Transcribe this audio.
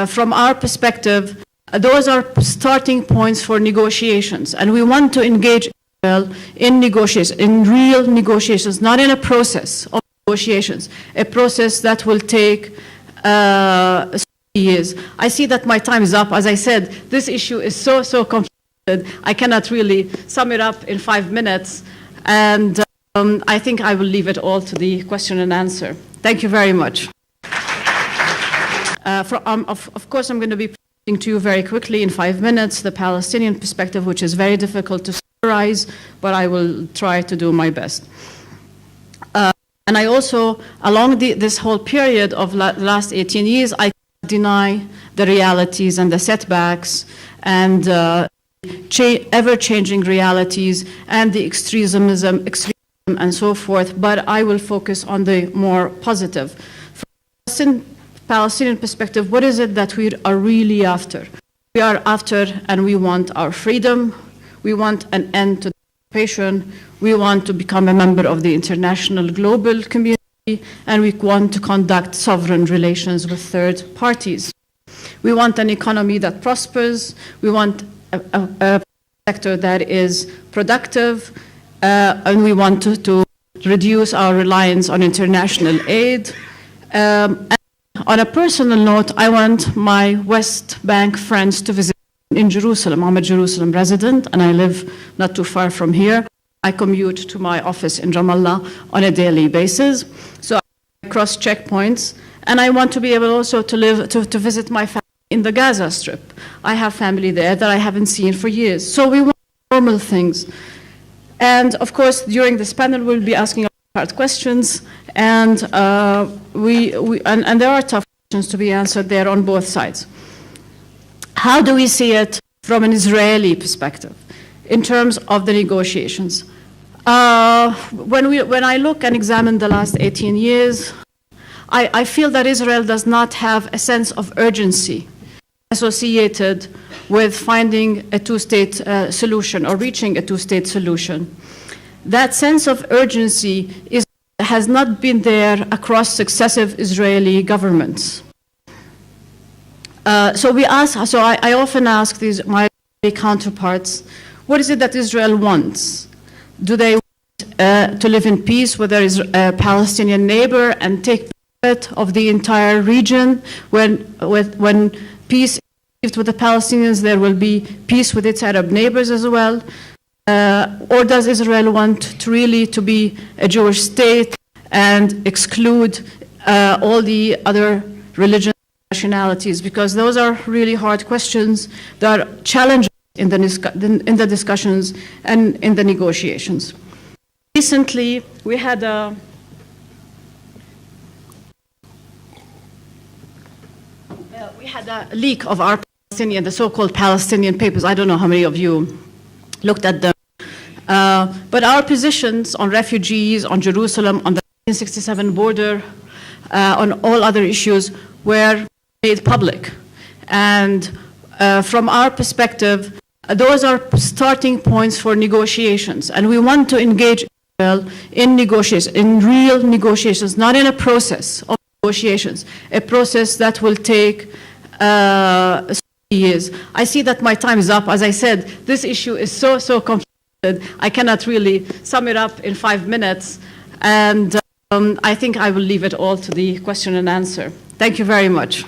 from our perspective, those are starting points for negotiations, and we want to engage Israel in negotiations, in real negotiations, not in a process of negotiations, a process that will take years. I see that my time is up. As I said, this issue is so complicated. I cannot really sum it up in 5 minutes, and I think I will leave it all to the question and answer. Thank you very much. Of course, I'm going to be presenting to you very quickly in 5 minutes the Palestinian perspective, which is very difficult to summarize, but I will try to do my best. And I also, along this whole period of the last 18 years, I cannot deny the realities and the setbacks and ever-changing realities and the extremism and so forth, but I will focus on the more positive. From Palestinian perspective, what is it that we are really after? We are after, and we want our freedom, we want an end to the occupation, we want to become a member of the international global community, and we want to conduct sovereign relations with third parties. We want an economy that prospers, we want a sector that is productive, and we want to reduce our reliance on international aid. And on a personal note, I want my West Bank friends to visit in Jerusalem. I'm a Jerusalem resident, and I live not too far from here. I commute to my office in Ramallah on a daily basis, so I cross checkpoints, and I want to be able also to visit my family in the Gaza Strip. I have family there that I haven't seen for years. So we want normal things. And of course, during this panel, we'll be asking hard questions, and and there are tough questions to be answered there on both sides. How do we see it from an Israeli perspective in terms of the negotiations? When I look and examine the last 18 years, I feel that Israel does not have a sense of urgency associated with finding a two-state solution or reaching a two-state solution. That sense of urgency has not been there across successive Israeli governments. So I often ask my counterparts, what is it that Israel wants? Do they want to live in peace with their Palestinian neighbor and take benefit of the entire region? When peace is achieved with the Palestinians, there will be peace with its Arab neighbors as well? Or does Israel want to be a Jewish state and exclude all the other religions and nationalities? Because those are really hard questions that are challenging in the discussions and in the negotiations. Recently, we had a leak of our the so-called Palestinian papers. I don't know how many of you looked at them. But our positions on refugees, on Jerusalem, on the 1967 border, on all other issues were made public. And from our perspective, those are starting points for negotiations. And we want to engage Israel in negotiations, in real negotiations, not in a process of negotiations, a process that will take years. I see that my time is up. As I said, this issue is so complicated. I cannot really sum it up in 5 minutes, and I think I will leave it all to the question and answer. Thank you very much.